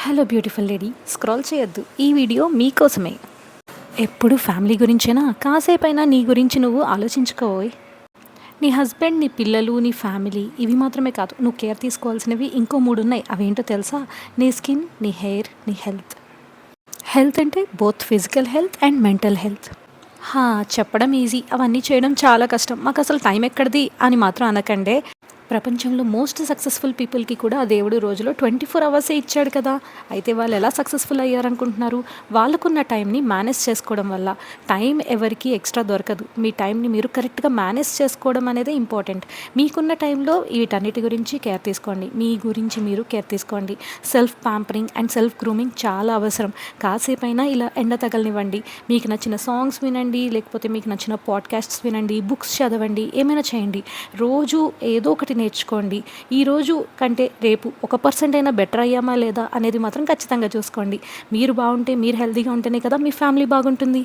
Hello beautiful lady, scroll చేయొద్దు. ఈ video మీకోసమే. ఎప్పుడు ఫ్యామిలీ గురించేనా? కాసేపైనా నీ గురించి నువ్వు ఆలోచించుకోవోయ్. నీ హస్బెండ్, నీ పిల్లలు, నీ ఫ్యామిలీ ఇవి మాత్రమే కాదు, నువ్వు కేర్ తీసుకోవాల్సినవి ఇంకో 3 ఉన్నాయి. అవేంటో తెలుసా? నీ స్కిన్, నీ హెయిర్, నీ హెల్త్. హెల్త్ అంటే both physical health and mental health. చెప్పడం ఈజీ, అవన్నీ చేయడం చాలా కష్టం. మాకు అసలు టైం ఎక్కడిది అని మాత్రం అనకండే. ప్రపంచంలో మోస్ట్ సక్సెస్ఫుల్ పీపుల్కి కూడా ఆ దేవుడు రోజులో 24 అవర్సే ఇచ్చాడు కదా. అయితే వాళ్ళు ఎలా సక్సెస్ఫుల్ అయ్యారనుకుంటున్నారు? వాళ్ళకున్న టైంని మేనేజ్ చేసుకోవడం వల్ల. టైం ఎవరికి ఎక్స్ట్రా దొరకదు. మీ టైంని మీరు కరెక్ట్గా మేనేజ్ చేసుకోవడం అనేది ఇంపార్టెంట్. మీకున్న టైంలో వీటన్నిటి గురించి కేర్ తీసుకోండి. మీ గురించి మీరు కేర్ తీసుకోండి. Self pampering and self grooming చాలా అవసరం. కాసేపైనా ఇలా ఎండ తగలనివ్వండి. మీకు నచ్చిన సాంగ్స్ వినండి, లేకపోతే మీకు నచ్చిన పాడ్కాస్ట్స్ వినండి, బుక్స్ చదవండి, ఏమైనా చేయండి. రోజు ఏదో ఒకటి నేర్చుకోండి. ఈరోజు కంటే రేపు 1% అయినా బెటర్ అయ్యామా లేదా అనేది మాత్రం ఖచ్చితంగా చూసుకోండి. మీరు బాగుంటే, మీరు హెల్తీగా ఉంటేనే కదా మీ ఫ్యామిలీ బాగుంటుంది.